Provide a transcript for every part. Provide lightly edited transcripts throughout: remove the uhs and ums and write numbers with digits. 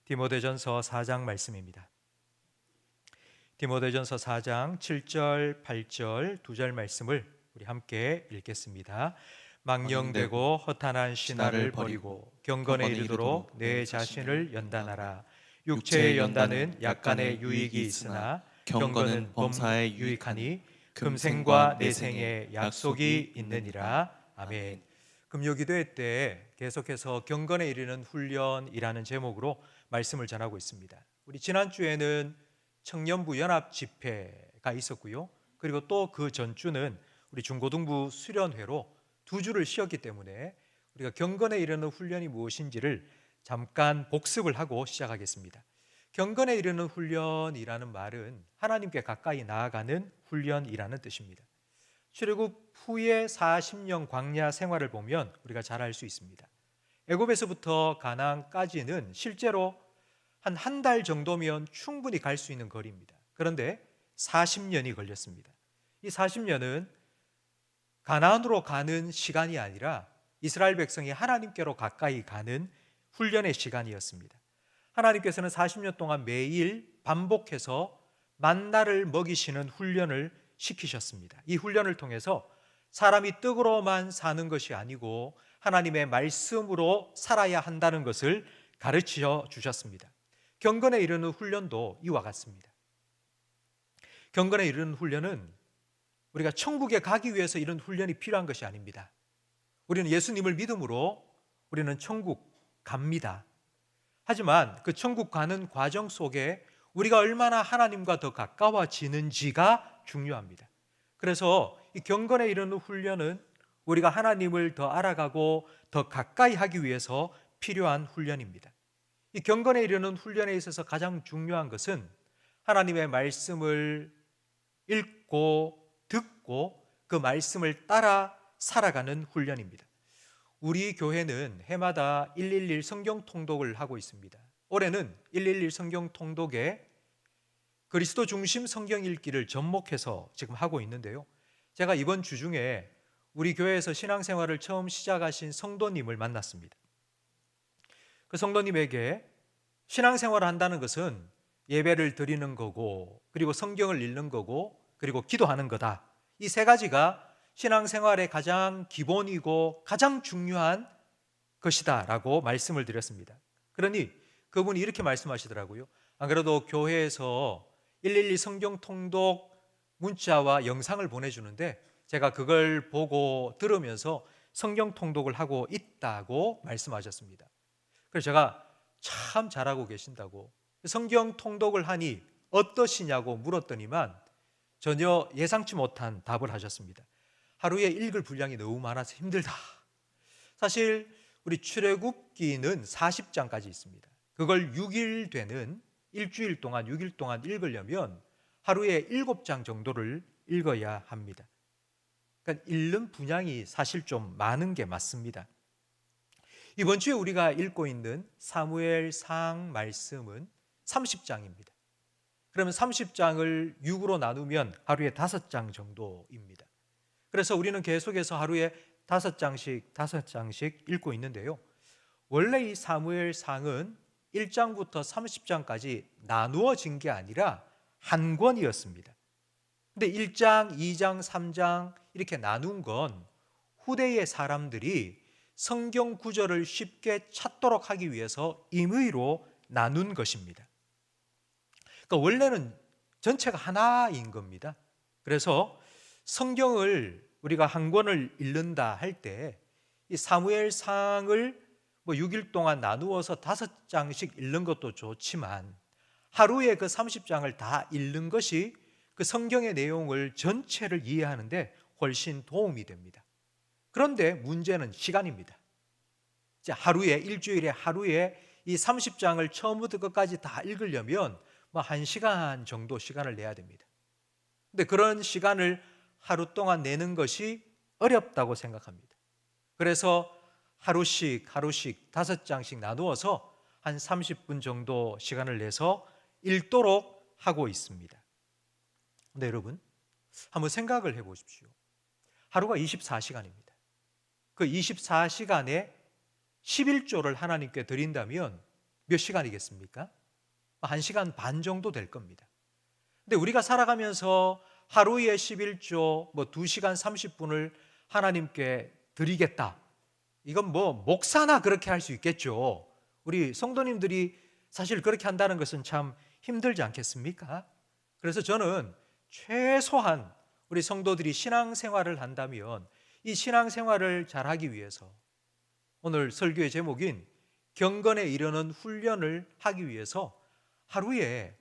디모데전서 4장 말씀입니다. 디모데전서 4장 7절, 8절 두 절 말씀을 우리 함께 읽겠습니다. 망령되고 허탄한 신화를 버리고 경건에 이르도록 내 자신을 연단하라. 육체의 연단은 약간의 유익이 있으나 경건은 범사에 유익하니 금생과 내생에 약속이 있느니라. 아멘. 금요기도회 때 계속해서 경건에 이르는 훈련이라는 제목으로 말씀을 전하고 있습니다. 우리 지난주에는 청년부 연합 집회가 있었고요. 그리고 또 그 전주는 우리 중고등부 수련회로 두 주를 쉬었기 때문에 우리가 경건에 이르는 훈련이 무엇인지를 잠깐 복습을 하고 시작하겠습니다. 경건에 이르는 훈련이라는 말은 하나님께 가까이 나아가는 훈련이라는 뜻입니다. 출애굽 후의 40년 광야 생활을 보면 우리가 잘 알 수 있습니다. 애굽에서부터 가나안까지는 실제로 한 달 정도면 충분히 갈 수 있는 거리입니다. 그런데 40년이 걸렸습니다. 이 40년은 가나안으로 가는 시간이 아니라 이스라엘 백성이 하나님께로 가까이 가는 훈련의 시간이었습니다. 하나님께서는 40년 동안 매일 반복해서 만나를 먹이시는 훈련을 시키셨습니다. 이 훈련을 통해서 사람이 떡으로만 사는 것이 아니고 하나님의 말씀으로 살아야 한다는 것을 가르쳐 주셨습니다. 경건에 이르는 훈련도 이와 같습니다. 경건에 이르는 훈련은 우리가 천국에 가기 위해서 이런 훈련이 필요한 것이 아닙니다. 우리는 예수님을 믿음으로 우리는 천국 갑니다. 하지만 그 천국 가는 과정 속에 우리가 얼마나 하나님과 더 가까워지는지가 중요합니다. 그래서 이 경건에 이르는 훈련은 우리가 하나님을 더 알아가고 더 가까이 하기 위해서 필요한 훈련입니다. 이 경건에 이르는 훈련에 있어서 가장 중요한 것은 하나님의 말씀을 읽고 듣고 그 말씀을 따라 살아가는 훈련입니다. 우리 교회는 해마다 111 성경 통독을 하고 있습니다. 올해는 111 성경 통독에 그리스도 중심 성경 읽기를 접목해서 지금 하고 있는데요. 제가 이번 주 중에 우리 교회에서 신앙생활을 처음 시작하신 성도님을 만났습니다. 그 성도님에게 신앙생활을 한다는 것은 예배를 드리는 거고, 그리고 성경을 읽는 거고, 그리고 기도하는 거다. 이 세 가지가 신앙생활의 가장 기본이고 가장 중요한 것이다 라고 말씀을 드렸습니다. 그러니 그분이 이렇게 말씀하시더라고요. 안 그래도 교회에서 112 성경 통독 문자와 영상을 보내주는데 제가 그걸 보고 들으면서 성경 통독을 하고 있다고 말씀하셨습니다. 그래서 제가 참 잘하고 계신다고, 성경 통독을 하니 어떠시냐고 물었더니만 전혀 예상치 못한 답을 하셨습니다. 하루에 읽을 분량이 너무 많아서 힘들다. 사실 우리 출애굽기는 40장까지 있습니다. 그걸 6일 되는 일주일 동안 6일 동안 읽으려면 하루에 7장 정도를 읽어야 합니다. 그러니까 읽는 분량이 사실 좀 많은 게 맞습니다. 이번 주에 우리가 읽고 있는 사무엘상 말씀은 30장입니다. 그러면 30장을 6으로 나누면 하루에 5장 정도입니다. 그래서 우리는 계속해서 하루에 5장씩 읽고 있는데요. 원래 이 사무엘상은 1장부터 30장까지 나누어진 게 아니라 한 권이었습니다. 근데 1장, 2장, 3장 이렇게 나눈 건 후대의 사람들이 성경 구절을 쉽게 찾도록 하기 위해서 임의로 나눈 것입니다. 그러니까 원래는 전체가 하나인 겁니다. 그래서 성경을 우리가 한 권을 읽는다 할 때 이 사무엘상을 6일 동안 나누어서 5장씩 읽는 것도 좋지만 하루에 그 30장을 다 읽는 것이 그 성경의 내용을 전체를 이해하는데 훨씬 도움이 됩니다. 그런데 문제는 시간입니다. 하루에, 일주일에 하루에 이 30장을 처음부터 끝까지 다 읽으려면 1시간 정도 시간을 내야 됩니다. 근데 그런 시간을 하루 동안 내는 것이 어렵다고 생각합니다. 그래서 하루씩 5장씩 나누어서 한 30분 정도 시간을 내서 읽도록 하고 있습니다. 근데 여러분, 한번 생각을 해보십시오. 하루가 24시간입니다. 그 24시간에 11조를 하나님께 드린다면 몇 시간이겠습니까? 1시간 반 정도 될 겁니다. 근데 우리가 살아가면서 하루에 11조 2시간 30분을 하나님께 드리겠다. 이건 목사나 그렇게 할 수 있겠죠. 우리 성도님들이 사실 그렇게 한다는 것은 참 힘들지 않겠습니까? 그래서 저는 최소한 우리 성도들이 신앙생활을 한다면 이 신앙생활을 잘하기 위해서 오늘 설교의 제목인 경건에 이르는 훈련을 하기 위해서 하루에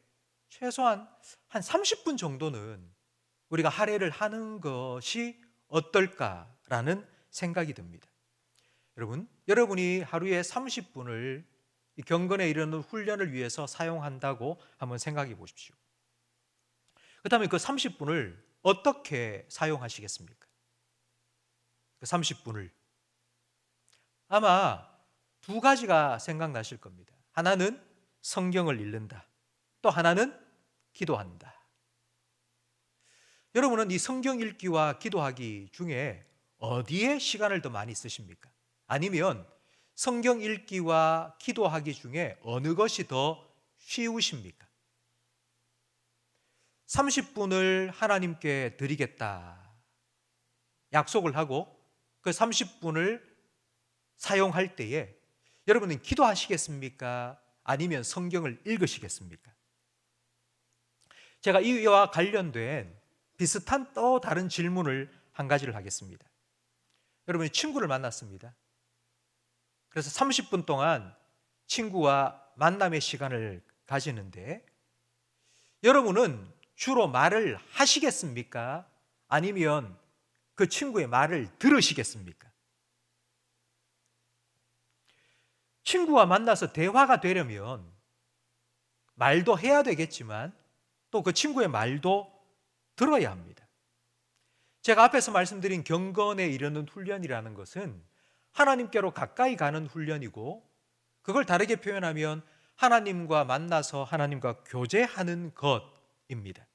최소한 한 30분 정도는 우리가 할애를 하는 것이 어떨까라는 생각이 듭니다. 여러분이 하루에 30분을 경건에 이르는 훈련을 위해서 사용한다고 한번 생각해 보십시오. 그렇다면 그 30분을 어떻게 사용하시겠습니까? 그 30분을 아마 두 가지가 생각나실 겁니다. 하나는 성경을 읽는다. 또 하나는 기도한다. 여러분은 이 성경 읽기와 기도하기 중에 어디에 시간을 더 많이 쓰십니까? 아니면 성경 읽기와 기도하기 중에 어느 것이 더 쉬우십니까? 30분을 하나님께 드리겠다 약속을 하고 그 30분을 사용할 때에 여러분은 기도하시겠습니까? 아니면 성경을 읽으시겠습니까? 제가 이와 관련된 비슷한 또 다른 질문을 한 가지를 하겠습니다. 여러분이 친구를 만났습니다. 그래서 30분 동안 친구와 만남의 시간을 가지는데 여러분은 주로 말을 하시겠습니까? 아니면 그 친구의 말을 들으시겠습니까? 친구와 만나서 대화가 되려면 말도 해야 되겠지만 또 그 친구의 말도 들어야 합니다. 제가 앞에서 말씀드린 경건에 이르는 훈련이라는 것은 하나님께로 가까이 가는 훈련이고 그걸 다르게 표현하면 하나님과 만나서 하나님과 교제하는 것입니다.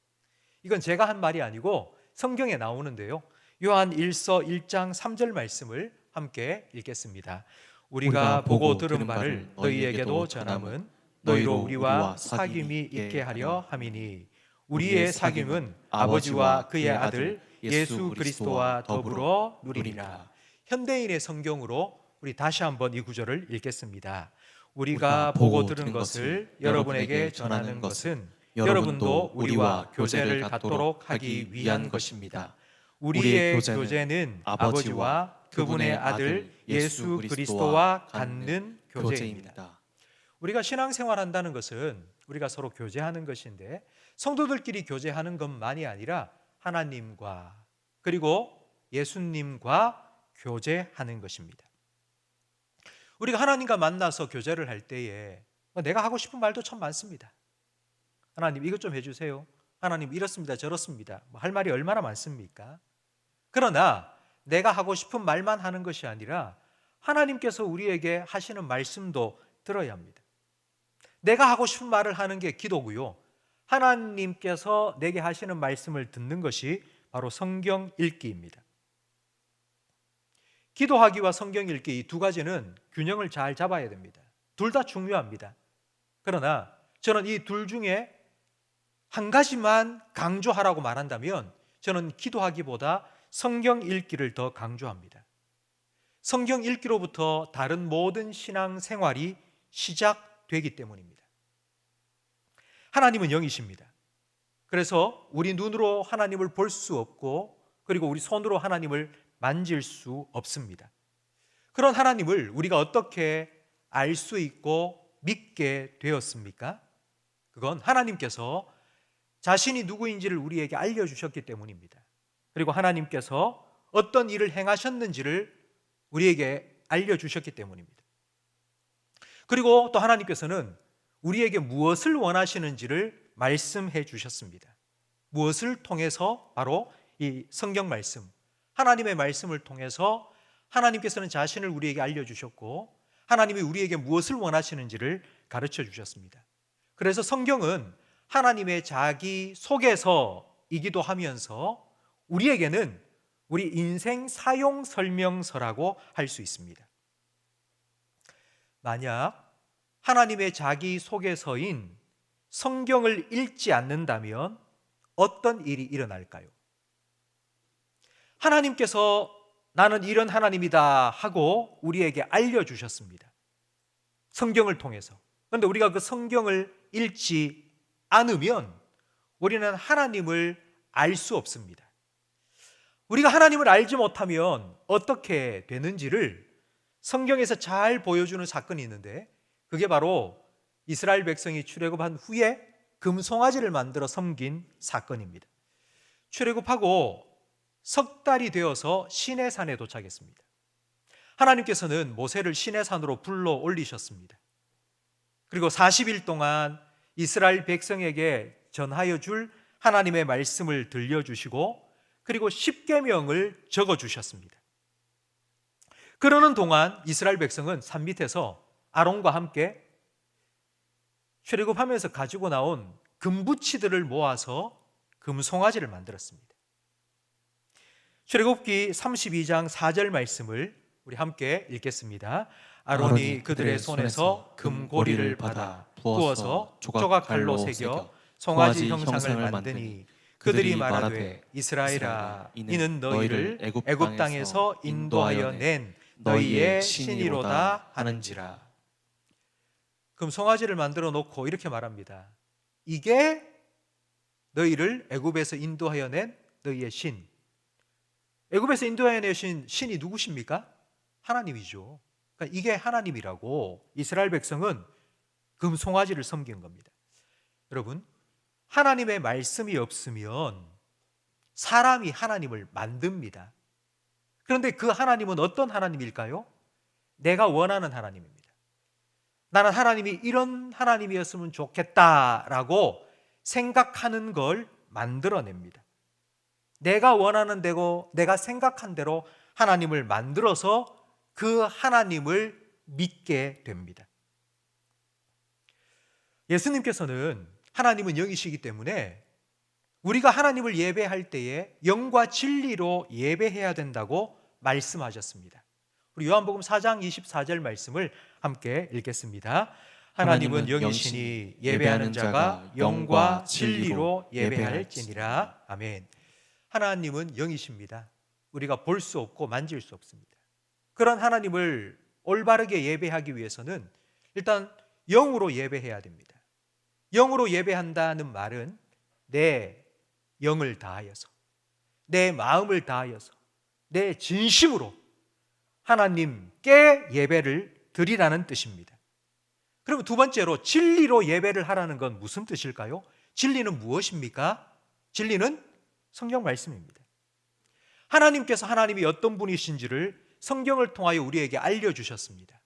이건 제가 한 말이 아니고 성경에 나오는데요. 요한 1서 1장 3절 말씀을 함께 읽겠습니다. 우리가 보고 들은 바를 너희에게도 전함은 너희로 우리와 사귐이 있게 하려 함이니 우리의 사귐은 아버지와 그의 아들 예수 그리스도와 더불어 누리리라. 현대인의 성경으로 우리 다시 한번 이 구절을 읽겠습니다. 우리가 보고 들은 것을 여러분에게 전하는 것은 여러분도 우리와 교제를 갖도록 하기 위한 것입니다. 우리의 교제는 아버지와 그분의 아들 예수 그리스도와 갖는 교제입니다. 우리가 신앙생활 한다는 것은 우리가 서로 교제하는 것인데 성도들끼리 교제하는 것만이 아니라 하나님과 그리고 예수님과 교제하는 것입니다. 우리가 하나님과 만나서 교제를 할 때에 내가 하고 싶은 말도 참 많습니다. 하나님 이것 좀 해주세요. 하나님 이렇습니다 저렇습니다. 할 말이 얼마나 많습니까? 그러나 내가 하고 싶은 말만 하는 것이 아니라 하나님께서 우리에게 하시는 말씀도 들어야 합니다. 내가 하고 싶은 말을 하는 게 기도고요. 하나님께서 내게 하시는 말씀을 듣는 것이 바로 성경 읽기입니다. 기도하기와 성경 읽기 이 두 가지는 균형을 잘 잡아야 됩니다. 둘 다 중요합니다. 그러나 저는 이 둘 중에 한 가지만 강조하라고 말한다면 저는 기도하기보다 성경 읽기를 더 강조합니다. 성경 읽기로부터 다른 모든 신앙 생활이 시작되기 때문입니다. 하나님은 영이십니다. 그래서 우리 눈으로 하나님을 볼 수 없고 그리고 우리 손으로 하나님을 만질 수 없습니다. 그런 하나님을 우리가 어떻게 알 수 있고 믿게 되었습니까? 그건 하나님께서 자신이 누구인지를 우리에게 알려주셨기 때문입니다. 그리고 하나님께서 어떤 일을 행하셨는지를 우리에게 알려주셨기 때문입니다. 그리고 또 하나님께서는 우리에게 무엇을 원하시는지를 말씀해 주셨습니다. 무엇을 통해서? 바로 이 성경 말씀, 하나님의 말씀을 통해서 하나님께서는 자신을 우리에게 알려주셨고 하나님이 우리에게 무엇을 원하시는지를 가르쳐 주셨습니다. 그래서 성경은 하나님의 자기 소개서이기도 하면서 우리에게는 우리 인생 사용 설명서라고 할 수 있습니다. 만약 하나님의 자기소개서인 성경을 읽지 않는다면 어떤 일이 일어날까요? 하나님께서 나는 이런 하나님이다 하고 우리에게 알려주셨습니다. 성경을 통해서. 그런데 우리가 그 성경을 읽지 않으면 우리는 하나님을 알 수 없습니다. 우리가 하나님을 알지 못하면 어떻게 되는지를 성경에서 잘 보여주는 사건이 있는데, 그게 바로 이스라엘 백성이 출애굽한 후에 금송아지를 만들어 섬긴 사건입니다. 출애굽하고 석 달이 되어서 시내산에 도착했습니다. 하나님께서는 모세를 시내산으로 불러 올리셨습니다. 그리고 40일 동안 이스라엘 백성에게 전하여 줄 하나님의 말씀을 들려주시고, 그리고 십계명을 적어주셨습니다. 그러는 동안 이스라엘 백성은 산 밑에서 아론과 함께 출애굽하면서 가지고 나온 금부치들을 모아서 금송아지를 만들었습니다. 출애굽기 32장 4절 말씀을 우리 함께 읽겠습니다. 아론이 그들의 손에서 금고리를 받아 부어서 조각칼로 새겨 송아지 형상을 만드니 그들이 말하되 이스라엘아, 이는 너희를 애굽 땅에서 인도하여 낸 너희의 신이로다 하는지라. 금송아지를 만들어 놓고 이렇게 말합니다. 이게 너희를 애굽에서 인도하여 낸 너희의 신. 애굽에서 인도하여 내신 신이 누구십니까? 하나님이죠. 그러니까 이게 하나님이라고 이스라엘 백성은 금송아지를 섬긴 겁니다. 여러분, 하나님의 말씀이 없으면 사람이 하나님을 만듭니다. 그런데 그 하나님은 어떤 하나님일까요? 내가 원하는 하나님입니다. 나는 하나님이 이런 하나님이었으면 좋겠다라고 생각하는 걸 만들어냅니다. 내가 원하는 대로, 내가 생각한 대로 하나님을 만들어서 그 하나님을 믿게 됩니다. 예수님께서는 하나님은 영이시기 때문에 우리가 하나님을 예배할 때에 영과 진리로 예배해야 된다고 말씀하셨습니다. 우리 요한복음 4장 24절 말씀을 함께 읽겠습니다. 하나님은 영이시니 예배하는 자가 영과 진리로 예배할지니라. 아멘. 하나님은 영이십니다. 우리가 볼 수 없고 만질 수 없습니다. 그런 하나님을 올바르게 예배하기 위해서는 일단 영으로 예배해야 됩니다. 영으로 예배한다는 말은 내 영을 다하여서, 내 마음을 다하여서, 내 진심으로 하나님께 예배를 드리라는 뜻입니다. 그러면 두 번째로 진리로 예배를 하라는 건 무슨 뜻일까요? 진리는 무엇입니까? 진리는 성경 말씀입니다. 하나님께서 하나님이 어떤 분이신지를 성경을 통하여 우리에게 알려주셨습니다.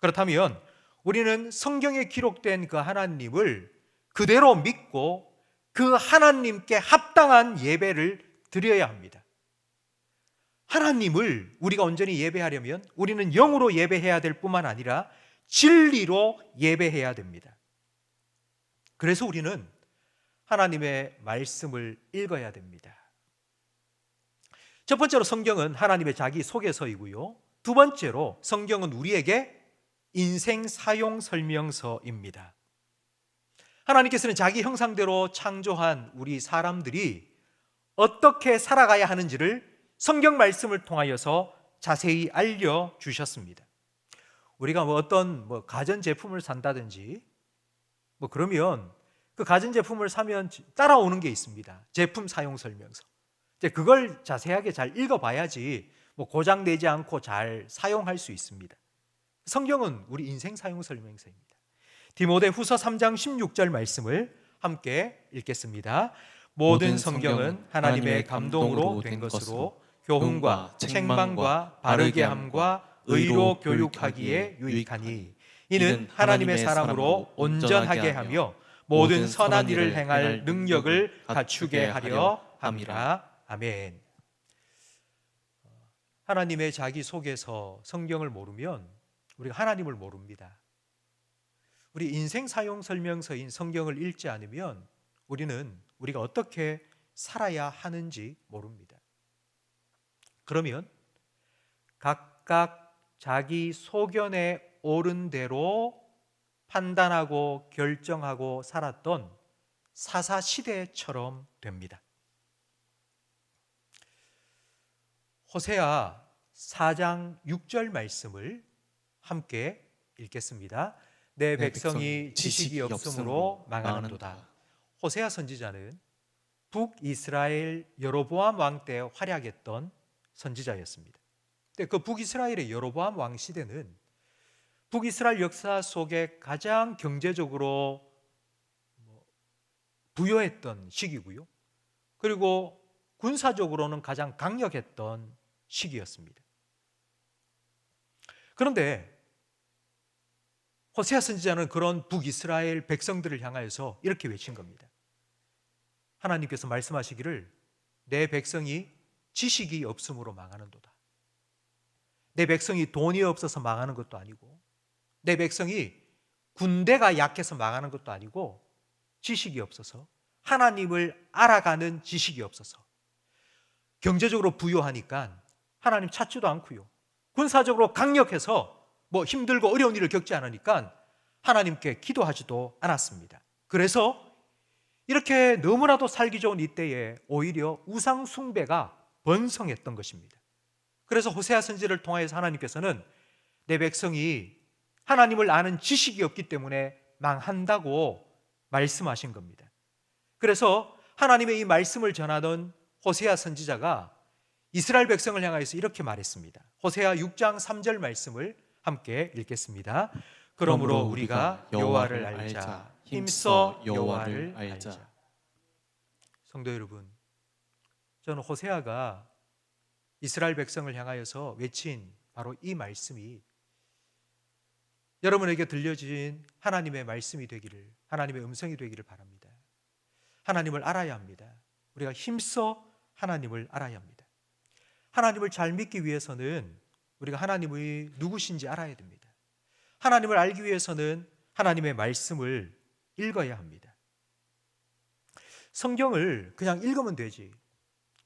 그렇다면 우리는 성경에 기록된 그 하나님을 그대로 믿고 그 하나님께 합당한 예배를 드려야 합니다. 하나님을 우리가 온전히 예배하려면 우리는 영으로 예배해야 될 뿐만 아니라 진리로 예배해야 됩니다. 그래서 우리는 하나님의 말씀을 읽어야 됩니다. 첫 번째로 성경은 하나님의 자기 소개서이고요. 두 번째로 성경은 우리에게 인생 사용 설명서입니다. 하나님께서는 자기 형상대로 창조한 우리 사람들이 어떻게 살아가야 하는지를 성경 말씀을 통하여서 자세히 알려주셨습니다. 우리가 어떤 가전제품을 산다든지 그러면 그 가전제품을 사면 따라오는 게 있습니다. 제품 사용 설명서. 이제 그걸 자세하게 잘 읽어봐야지 고장내지 않고 잘 사용할 수 있습니다. 성경은 우리 인생 사용 설명서입니다. 디모데후서 3장 16절 말씀을 함께 읽겠습니다. 모든 성경은 하나님의 감동으로 된 것으로 교훈과 책망과 바르게 함과 의로 교육하기에 유익하니 이는 하나님의 사람으로 온전하게 하며 모든 선한 일을 행할 능력을 갖추게 하려 함이라. 아멘. 하나님의 자기 속에서 성경을 모르면 우리가 하나님을 모릅니다. 우리 인생 사용 설명서인 성경을 읽지 않으면 우리는 우리가 어떻게 살아야 하는지 모릅니다. 그러면 각각 자기 소견에 옳은 대로 판단하고 결정하고 살았던 사사시대처럼 됩니다. 호세아 4장 6절 말씀을 함께 읽겠습니다. 내 백성이 지식이 없으므로 망하는도다. 호세아 선지자는 북이스라엘 여로보암 왕 때 활약했던 선지자였습니다. 근데 그 북이스라엘의 여로보암 왕 시대는 북이스라엘 역사 속에 가장 경제적으로 부여했던 시기고요. 그리고 군사적으로는 가장 강력했던 시기였습니다. 그런데 호세아 선지자는 그런 북이스라엘 백성들을 향하여서 이렇게 외친 겁니다. 하나님께서 말씀하시기를 내 백성이 지식이 없음으로 망하는도다. 내 백성이 돈이 없어서 망하는 것도 아니고 내 백성이 군대가 약해서 망하는 것도 아니고 지식이 없어서, 하나님을 알아가는 지식이 없어서, 경제적으로 부유하니까 하나님 찾지도 않고요, 군사적으로 강력해서 힘들고 어려운 일을 겪지 않으니까 하나님께 기도하지도 않았습니다. 그래서 이렇게 너무나도 살기 좋은 이때에 오히려 우상 숭배가 번성했던 것입니다. 그래서 호세아 선지를 통해서 하나님께서는 내 백성이 하나님을 아는 지식이 없기 때문에 망한다고 말씀하신 겁니다. 그래서 하나님의 이 말씀을 전하던 호세아 선지자가 이스라엘 백성을 향하여서 이렇게 말했습니다. 호세아 6장 3절 말씀을 함께 읽겠습니다. 그러므로 우리가 여호와를 알자, 힘써 여호와를 알자. 성도 여러분, 저는 호세아가 이스라엘 백성을 향하여서 외친 바로 이 말씀이 여러분에게 들려진 하나님의 말씀이 되기를, 하나님의 음성이 되기를 바랍니다. 하나님을 알아야 합니다. 우리가 힘써 하나님을 알아야 합니다. 하나님을 잘 믿기 위해서는 우리가 하나님이 누구신지 알아야 됩니다. 하나님을 알기 위해서는 하나님의 말씀을 읽어야 합니다. 성경을 그냥 읽으면 되지.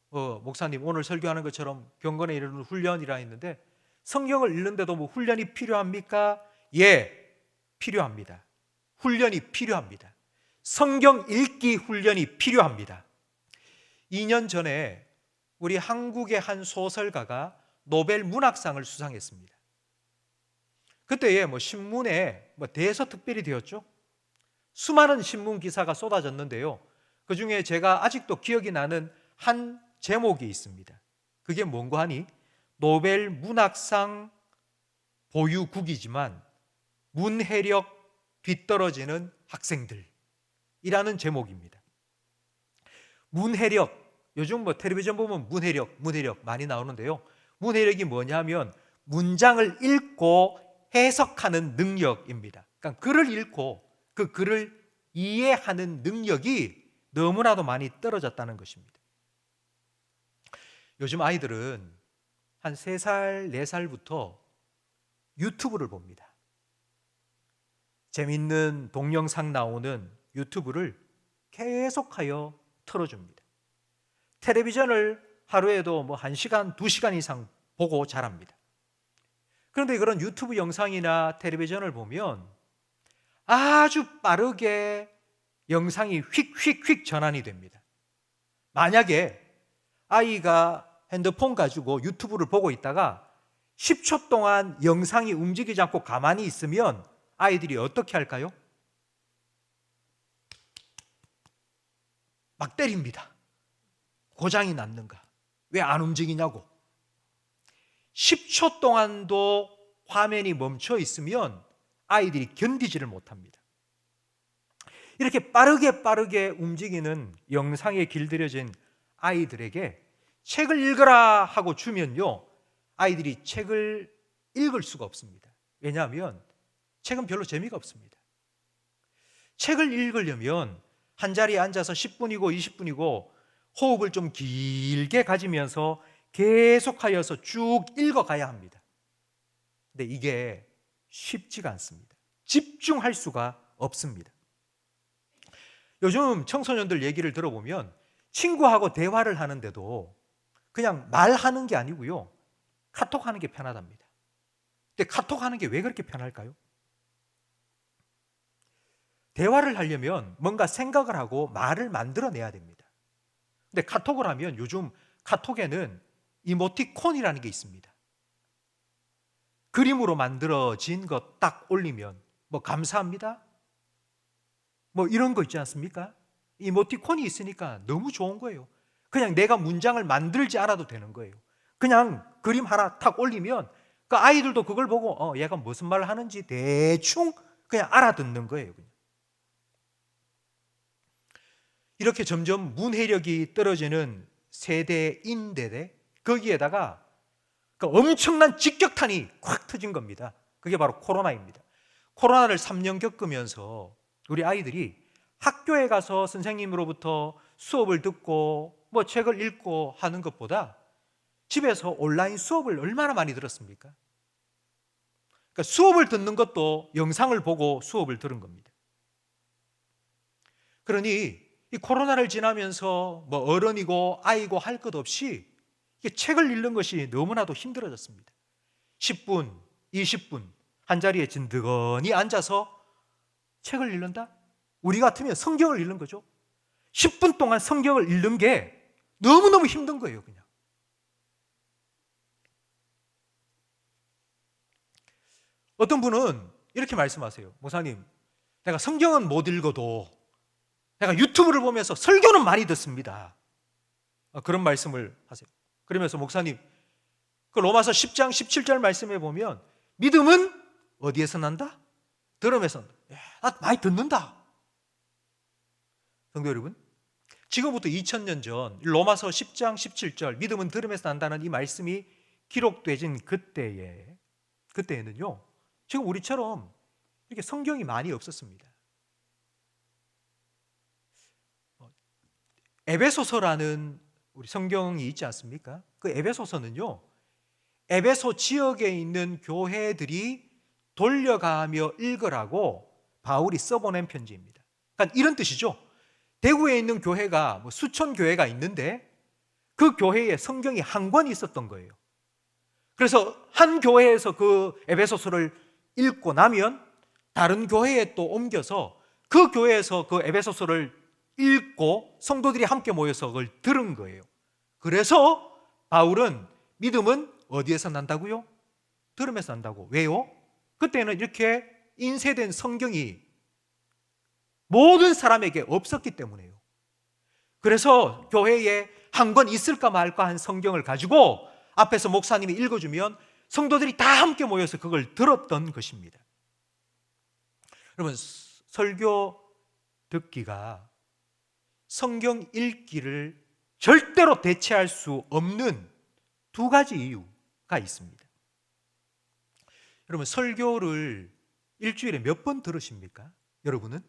목사님 오늘 설교하는 것처럼 경건에 이르는 훈련이라 했는데 성경을 읽는데도 훈련이 필요합니까? 예, 필요합니다. 훈련이 필요합니다. 성경 읽기 훈련이 필요합니다. 2년 전에 우리 한국의 한 소설가가 노벨 문학상을 수상했습니다. 그때에 신문에 대서특필이 되었죠. 수많은 신문 기사가 쏟아졌는데요, 그 중에 제가 아직도 기억이 나는 한 제목이 있습니다. 그게 뭔고 하니 노벨 문학상 보유국이지만 문해력 뒤떨어지는 학생들이라는 제목입니다. 문해력, 요즘 텔레비전 보면 문해력 많이 나오는데요, 문해력이 뭐냐면 문장을 읽고 해석하는 능력입니다. 그러니까 글을 읽고 그 글을 이해하는 능력이 너무나도 많이 떨어졌다는 것입니다. 요즘 아이들은 한 3살, 4살부터 유튜브를 봅니다. 재밌는 동영상 나오는 유튜브를 계속하여 틀어줍니다. 텔레비전을 하루에도 1시간, 2시간 이상 보고 자랍니다. 그런데 그런 유튜브 영상이나 텔레비전을 보면 아주 빠르게 영상이 휙휙휙 전환이 됩니다. 만약에 아이가 핸드폰 가지고 유튜브를 보고 있다가 10초 동안 영상이 움직이지 않고 가만히 있으면 아이들이 어떻게 할까요? 막 때립니다. 고장이 났는가? 왜 안 움직이냐고. 10초 동안도 화면이 멈춰 있으면 아이들이 견디지를 못합니다. 이렇게 빠르게 움직이는 영상에 길들여진 아이들에게 책을 읽으라 하고 주면요, 아이들이 책을 읽을 수가 없습니다. 왜냐하면 책은 별로 재미가 없습니다. 책을 읽으려면 한 자리에 앉아서 10분이고 20분이고 호흡을 좀 길게 가지면서 계속하여서 쭉 읽어가야 합니다. 근데 이게 쉽지가 않습니다. 집중할 수가 없습니다. 요즘 청소년들 얘기를 들어보면 친구하고 대화를 하는데도 그냥 말하는 게 아니고요, 카톡하는 게 편하답니다. 근데 카톡하는 게 왜 그렇게 편할까요? 대화를 하려면 뭔가 생각을 하고 말을 만들어내야 됩니다. 근데 카톡을 하면 요즘 카톡에는 이모티콘이라는 게 있습니다. 그림으로 만들어진 거 딱 올리면 뭐 감사합니다, 뭐 이런 거 있지 않습니까? 이모티콘이 있으니까 너무 좋은 거예요. 그냥 내가 문장을 만들지 않아도 되는 거예요. 그냥 그림 하나 탁 올리면 그 아이들도 그걸 보고 얘가 무슨 말을 하는지 대충 그냥 알아듣는 거예요. 그냥. 이렇게 점점 문해력이 떨어지는 세대인데 거기에다가 그 엄청난 직격탄이 콱 터진 겁니다. 그게 바로 코로나입니다. 코로나를 3년 겪으면서 우리 아이들이 학교에 가서 선생님으로부터 수업을 듣고 뭐 책을 읽고 하는 것보다 집에서 온라인 수업을 얼마나 많이 들었습니까? 그러니까 수업을 듣는 것도 영상을 보고 수업을 들은 겁니다. 그러니 이 코로나를 지나면서 뭐 어른이고 아이고 할 것 없이 책을 읽는 것이 너무나도 힘들어졌습니다. 10분, 20분 한 자리에 진드거니 앉아서 책을 읽는다? 우리 같으면 성경을 읽는 거죠. 10분 동안 성경을 읽는 게 너무너무 힘든 거예요, 그냥. 어떤 분은 이렇게 말씀하세요. 목사님, 내가 성경은 못 읽어도 내가 유튜브를 보면서 설교는 많이 듣습니다. 그런 말씀을 하세요. 그러면서 목사님, 그 로마서 10장 17절 말씀에 보면 믿음은 어디에서 난다? 들음에서 난다. 나 많이 듣는다. 성도 여러분, 지금부터 2000년 전 로마서 10장 17절 믿음은 들음에서 난다는 이 말씀이 기록되진 그때에는요, 지금 우리처럼 이렇게 성경이 많이 없었습니다. 에베소서라는 우리 성경이 있지 않습니까? 그 에베소서는요, 에베소 지역에 있는 교회들이 돌려가며 읽으라고 바울이 써보낸 편지입니다. 그러니까 이런 뜻이죠. 대구에 있는 교회가 뭐 수천 교회가 있는데 그 교회에 성경이 한 권이 있었던 거예요. 그래서 한 교회에서 그 에베소서를 읽고 나면 다른 교회에 또 옮겨서 그 교회에서 그 에베소서를 읽고 성도들이 함께 모여서 그걸 들은 거예요. 그래서 바울은 믿음은 어디에서 난다고요? 들음에서 난다고. 왜요? 그때는 이렇게 인쇄된 성경이 모든 사람에게 없었기 때문에요. 그래서 교회에 한 권 있을까 말까 한 성경을 가지고 앞에서 목사님이 읽어주면 성도들이 다 함께 모여서 그걸 들었던 것입니다. 여러분, 설교 듣기가 성경 읽기를 절대로 대체할 수 없는 두 가지 이유가 있습니다. 여러분, 설교를 일주일에 몇 번 들으십니까? 여러분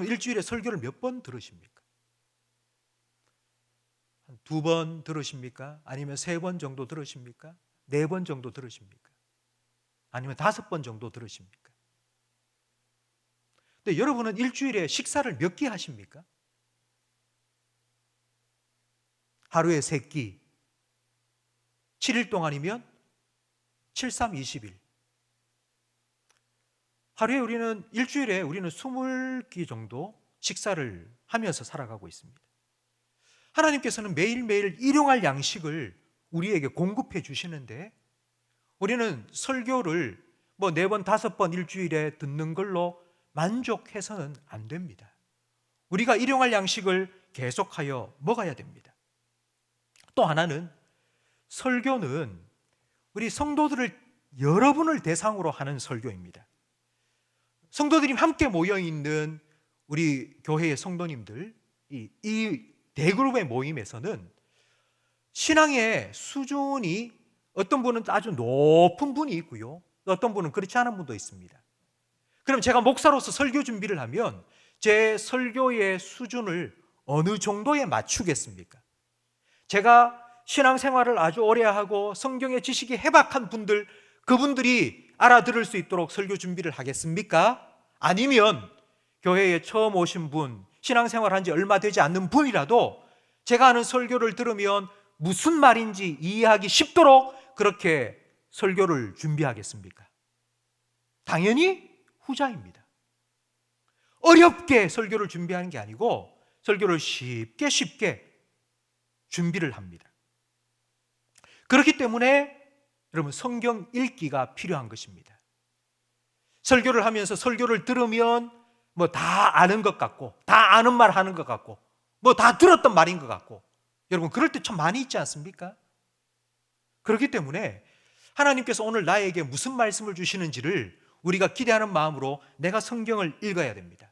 일주일에 설교를 몇 번 들으십니까? 한 2번 들으십니까? 아니면 3번 정도 들으십니까? 4번 정도 들으십니까? 아니면 5번 정도 들으십니까? 근데 여러분은 일주일에 식사를 몇 끼 하십니까? 하루에 3끼, 7일 동안이면 7, 3, 20일. 하루에 일주일에 우리는 20끼 정도 식사를 하면서 살아가고 있습니다. 하나님께서는 매일매일 일용할 양식을 우리에게 공급해 주시는데 우리는 설교를 뭐 4번, 5번 일주일에 듣는 걸로 만족해서는 안 됩니다. 우리가 일용할 양식을 계속하여 먹어야 됩니다. 또 하나는 설교는 우리 성도들을 여러분을 대상으로 하는 설교입니다. 성도들이 함께 모여있는 우리 교회의 성도님들, 이 대그룹의 모임에서는 신앙의 수준이 어떤 분은 아주 높은 분이 있고요, 어떤 분은 그렇지 않은 분도 있습니다. 그럼 제가 목사로서 설교 준비를 하면 제 설교의 수준을 어느 정도에 맞추겠습니까? 제가 신앙생활을 아주 오래 하고 성경의 지식이 해박한 분들, 그분들이 알아들을 수 있도록 설교 준비를 하겠습니까? 아니면 교회에 처음 오신 분, 신앙생활 한 지 얼마 되지 않는 분이라도 제가 하는 설교를 들으면 무슨 말인지 이해하기 쉽도록 그렇게 설교를 준비하겠습니까? 당연히 후자입니다. 어렵게 설교를 준비하는 게 아니고 설교를 쉽게 준비를 합니다. 그렇기 때문에 여러분 성경 읽기가 필요한 것입니다. 설교를 하면서 설교를 들으면 뭐 다 아는 것 같고 다 아는 말 하는 것 같고 뭐 다 들었던 말인 것 같고 여러분 그럴 때 참 많이 있지 않습니까? 그렇기 때문에 하나님께서 오늘 나에게 무슨 말씀을 주시는지를 우리가 기대하는 마음으로 내가 성경을 읽어야 됩니다.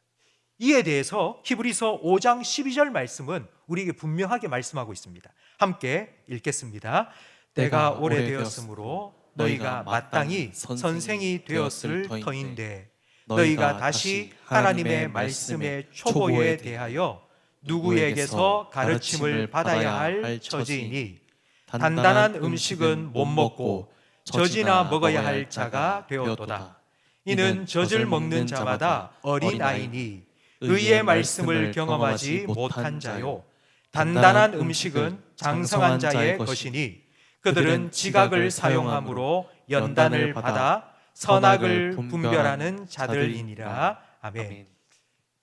이에 대해서 히브리서 5장 12절 말씀은 우리에게 분명하게 말씀하고 있습니다. 함께 읽겠습니다. 때가 오래되었으므로 너희가 마땅히 선생이 되었을 터인데 너희가 다시 하나님의 말씀의 초보에 대하여 누구에게서 가르침을 받아야 할 처지이니 단단한 음식은 못 먹고 젖이나 먹어야 할 자가 되었도다. 이는 젖을 먹는 자마다 어린아이니 의의 말씀을 경험하지 못한 자요 단단한 음식은 장성한 자의 것이니 그들은 지각을 사용함으로 연단을 받아 선악을 분별하는 자들이니라. 아멘.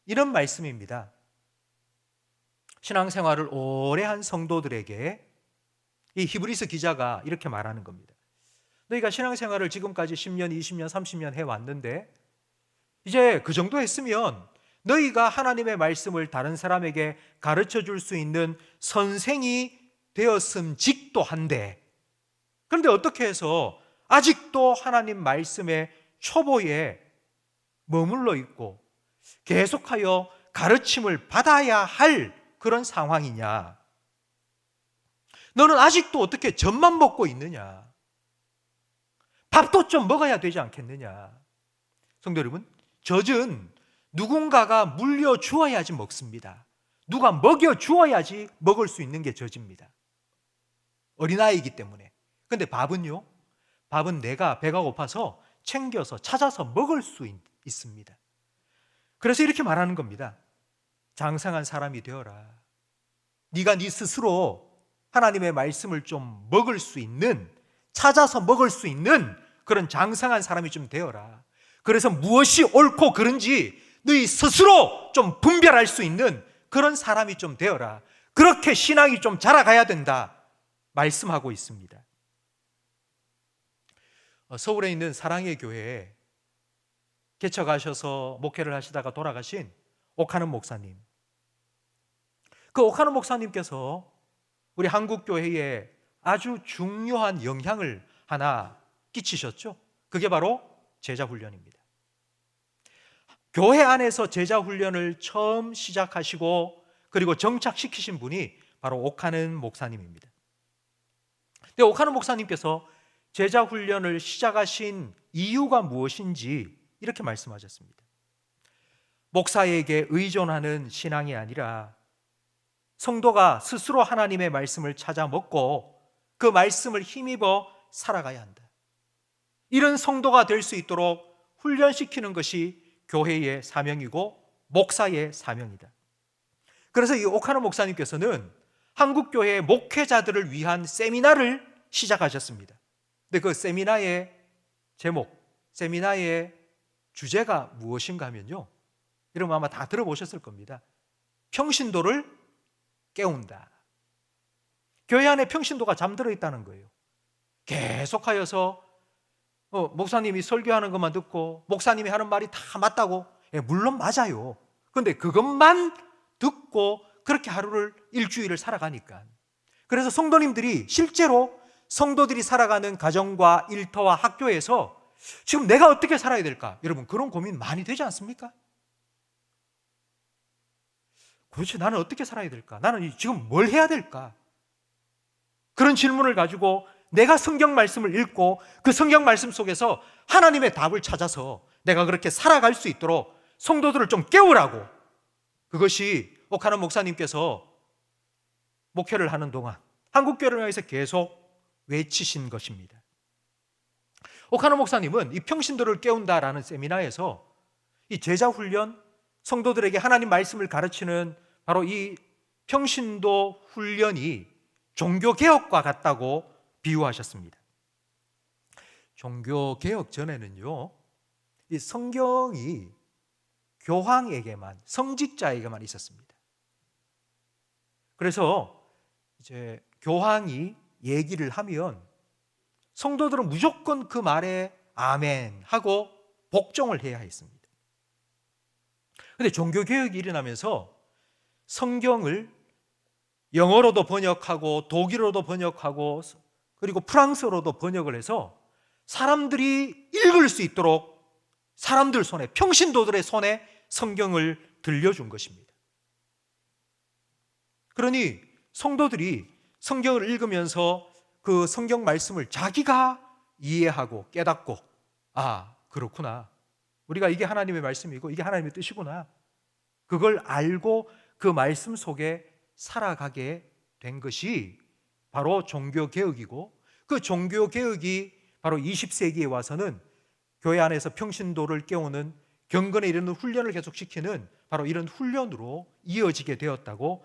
이런 말씀입니다. 신앙생활을 오래 한 성도들에게 이 히브리서 기자가 이렇게 말하는 겁니다. 너희가 신앙생활을 지금까지 10년, 20년, 30년 해왔는데 이제 그 정도 했으면 너희가 하나님의 말씀을 다른 사람에게 가르쳐 줄 수 있는 선생이 되었음직도 한데 그런데 어떻게 해서 아직도 하나님 말씀의 초보에 머물러 있고 계속하여 가르침을 받아야 할 그런 상황이냐? 너는 아직도 어떻게 젖만 먹고 있느냐? 밥도 좀 먹어야 되지 않겠느냐? 성도 여러분, 젖은 누군가가 물려주어야지 먹습니다. 누가 먹여주어야지 먹을 수 있는 게 젖입니다. 어린아이이기 때문에. 근데 밥은요? 밥은 내가 배가 고파서 챙겨서 찾아서 먹을 수 있습니다. 그래서 이렇게 말하는 겁니다. 장성한 사람이 되어라. 네가 네 스스로 하나님의 말씀을 좀 먹을 수 있는, 찾아서 먹을 수 있는 그런 장성한 사람이 좀 되어라. 그래서 무엇이 옳고 그른지 너희 스스로 좀 분별할 수 있는 그런 사람이 좀 되어라. 그렇게 신앙이 좀 자라가야 된다 말씀하고 있습니다. 서울에 있는 사랑의 교회에 개척하셔서 목회를 하시다가 돌아가신 옥하는 목사님. 그 옥하는 목사님께서 우리 한국교회에 아주 중요한 영향을 하나 끼치셨죠. 그게 바로 제자훈련입니다. 교회 안에서 제자훈련을 처음 시작하시고 그리고 정착시키신 분이 바로 옥하는 목사님입니다. 근데 옥하는 목사님께서 제자훈련을 시작하신 이유가 무엇인지 이렇게 말씀하셨습니다. 목사에게 의존하는 신앙이 아니라 성도가 스스로 하나님의 말씀을 찾아 먹고 그 말씀을 힘입어 살아가야 한다. 이런 성도가 될 수 있도록 훈련시키는 것이 교회의 사명이고 목사의 사명이다. 그래서 이 옥하는 목사님께서는 한국교회 목회자들을 위한 세미나를 시작하셨습니다. 근데 그 세미나의 제목, 세미나의 주제가 무엇인가 하면요, 여러분 아마 다 들어보셨을 겁니다. 평신도를 깨운다. 교회 안에 평신도가 잠들어 있다는 거예요. 계속하여서 목사님이 설교하는 것만 듣고 목사님이 하는 말이 다 맞다고, 물론 맞아요. 그런데 그것만 듣고 그렇게 하루를 일주일을 살아가니까. 그래서 성도님들이 실제로 성도들이 살아가는 가정과 일터와 학교에서 지금 내가 어떻게 살아야 될까? 여러분 그런 고민 많이 되지 않습니까? 도대체 나는 어떻게 살아야 될까? 나는 지금 뭘 해야 될까? 그런 질문을 가지고 내가 성경 말씀을 읽고 그 성경 말씀 속에서 하나님의 답을 찾아서 내가 그렇게 살아갈 수 있도록 성도들을 좀 깨우라고, 그것이 옥하는 목사님께서 목회를 하는 동안 한국교회를 위해서 계속 외치신 것입니다. 옥하는 목사님은 이 평신도를 깨운다라는 세미나에서 이 제자훈련, 성도들에게 하나님 말씀을 가르치는 바로 이 평신도 훈련이 종교개혁과 같다고 비유하셨습니다. 종교개혁 전에는요, 이 성경이 교황에게만, 성직자에게만 있었습니다. 그래서 이제 교황이 얘기를 하면 성도들은 무조건 그 말에 아멘 하고 복종을 해야 했습니다. 그런데 종교개혁이 일어나면서 성경을 영어로도 번역하고 독일어로도 번역하고 그리고 프랑스어로도 번역을 해서 사람들이 읽을 수 있도록 사람들 손에, 평신도들의 손에 성경을 들려준 것입니다. 그러니 성도들이 성경을 읽으면서 그 성경 말씀을 자기가 이해하고 깨닫고, 아, 그렇구나, 우리가 이게 하나님의 말씀이고 이게 하나님의 뜻이구나, 그걸 알고 그 말씀 속에 살아가게 된 것이 바로 종교개혁이고, 그 종교개혁이 바로 20세기에 와서는 교회 안에서 평신도를 깨우는, 경건에 이르는 훈련을 계속시키는 바로 이런 훈련으로 이어지게 되었다고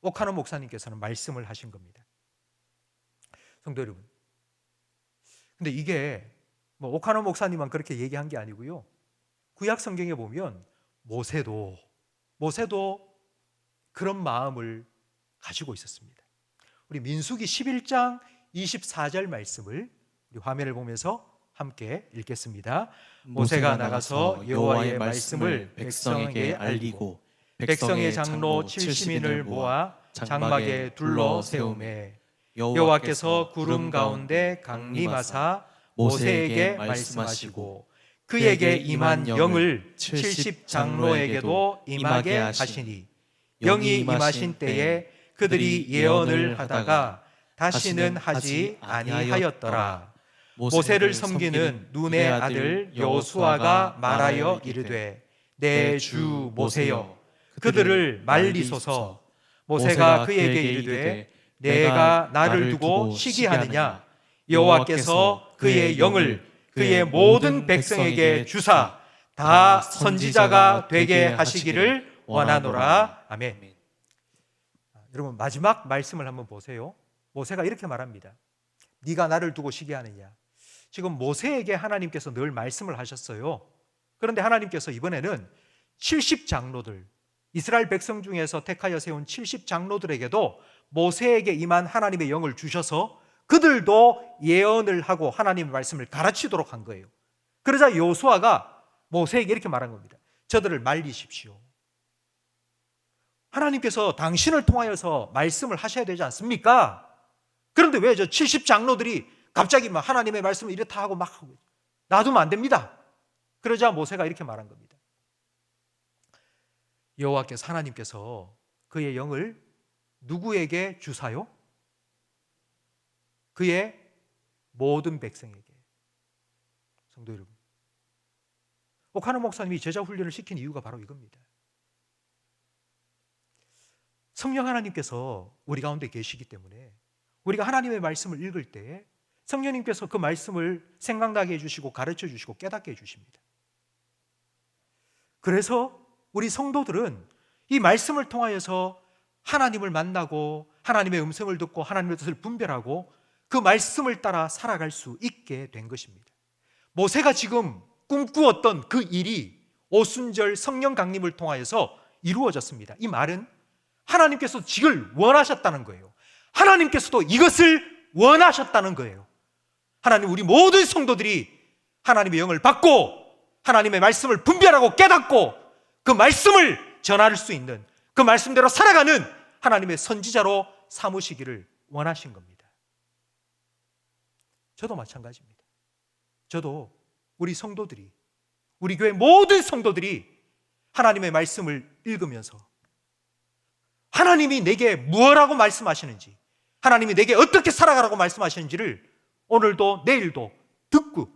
오카노 목사님께서는 말씀을 하신 겁니다. 성도 여러분, 근데 이게 뭐 오카노 목사님만 그렇게 얘기한 게 아니고요, 구약 성경에 보면 모세도 그런 마음을 가지고 있었습니다. 우리 민수기 11장 24절 말씀을 우리 화면을 보면서 함께 읽겠습니다. 모세가 나가서 여호와의 말씀을 백성에게 알리고 백성의 장로 70인을 모아 장막에 둘러 세우매 여호와께서 구름 가운데 강림하사 모세에게 말씀하시고 그에게 임한 영을 70 장로에게도 임하게 하시니 영이 임하신 때에 그들이 예언을 하다가 다시는 하지 아니하였더라. 모세를 섬기는 눈의 아들 여호수아가 말하여 이르되 내 주 모세여 그들을 말리소서. 모세가 그에게 이르되 내가 나를 두고 시기하느냐. 여호와께서 그의 영을 그의 모든 백성에게 주사 다 선지자가 되게 하시기를 원하노라. 아멘. 여러분, 마지막 말씀을 한번 보세요. 모세가 이렇게 말합니다. 네가 나를 두고 시기하느냐. 지금 모세에게 하나님께서 늘 말씀을 하셨어요. 그런데 하나님께서 이번에는 70 장로들, 이스라엘 백성 중에서 택하여 세운 70 장로들에게도 모세에게 임한 하나님의 영을 주셔서 그들도 예언을 하고 하나님의 말씀을 가르치도록 한 거예요. 그러자 여호수아가 모세에게 이렇게 말한 겁니다. 저들을 말리십시오. 하나님께서 당신을 통하여서 말씀을 하셔야 되지 않습니까? 그런데 왜 저 70 장로들이 갑자기 막 하나님의 말씀을 이렇다 하고 막 하고, 놔두면 안 됩니다. 그러자 모세가 이렇게 말한 겁니다. 여호와께서, 하나님께서 그의 영을 누구에게 주사요? 그의 모든 백성에게. 성도 여러분, 오카노 목사님이 제자 훈련을 시킨 이유가 바로 이겁니다. 성령 하나님께서 우리 가운데 계시기 때문에 우리가 하나님의 말씀을 읽을 때 성령님께서 그 말씀을 생각나게 해주시고 가르쳐 주시고 깨닫게 해주십니다. 그래서 우리 성도들은 이 말씀을 통하여서 하나님을 만나고 하나님의 음성을 듣고 하나님의 뜻을 분별하고 그 말씀을 따라 살아갈 수 있게 된 것입니다. 모세가 지금 꿈꾸었던 그 일이 오순절 성령 강림을 통하여서 이루어졌습니다. 이 말은 하나님께서 이걸 원하셨다는 거예요. 하나님께서도 이것을 원하셨다는 거예요. 하나님, 우리 모든 성도들이 하나님의 영을 받고 하나님의 말씀을 분별하고 깨닫고 그 말씀을 전할 수 있는, 그 말씀대로 살아가는 하나님의 선지자로 삼으시기를 원하신 겁니다. 저도 마찬가지입니다. 저도 우리 성도들이, 우리 교회 모든 성도들이 하나님의 말씀을 읽으면서 하나님이 내게 무엇라고 말씀하시는지, 하나님이 내게 어떻게 살아가라고 말씀하시는지를 오늘도 내일도 듣고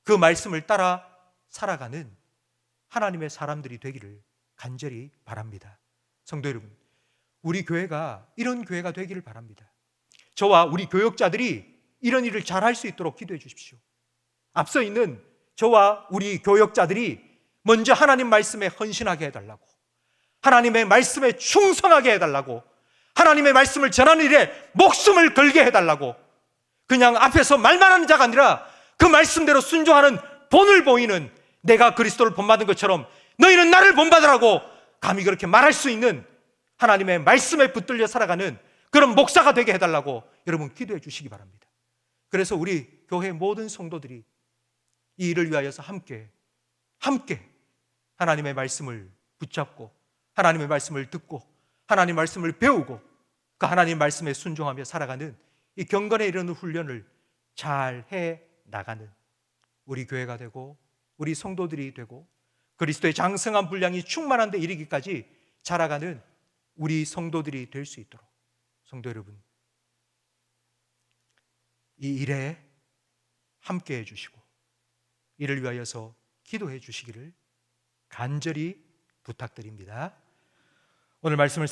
그 말씀을 따라 살아가는 하나님의 사람들이 되기를 간절히 바랍니다. 성도 여러분, 우리 교회가 이런 교회가 되기를 바랍니다. 저와 우리 교역자들이 이런 일을 잘할 수 있도록 기도해 주십시오. 앞서 있는 저와 우리 교역자들이 먼저 하나님 말씀에 헌신하게 해달라고, 하나님의 말씀에 충성하게 해달라고, 하나님의 말씀을 전하는 일에 목숨을 걸게 해달라고, 그냥 앞에서 말만 하는 자가 아니라 그 말씀대로 순종하는 본을 보이는, 내가 그리스도를 본받은 것처럼 너희는 나를 본받으라고 감히 그렇게 말할 수 있는 하나님의 말씀에 붙들려 살아가는 그런 목사가 되게 해달라고 여러분 기도해 주시기 바랍니다. 그래서 우리 교회 모든 성도들이 이 일을 위하여서 함께 하나님의 말씀을 붙잡고 하나님의 말씀을 듣고 하나님의 말씀을 배우고 그 하나님의 말씀에 순종하며 살아가는 이 경건에 이르는 훈련을 잘 해 나가는 우리 교회가 되고 우리 성도들이 되고 그리스도의 장성한 분량이 충만한 데 이르기까지 자라가는 우리 성도들이 될 수 있도록 성도 여러분, 이 일에 함께 해주시고 이를 위하여서 기도해 주시기를 간절히 부탁드립니다. 오늘 말씀을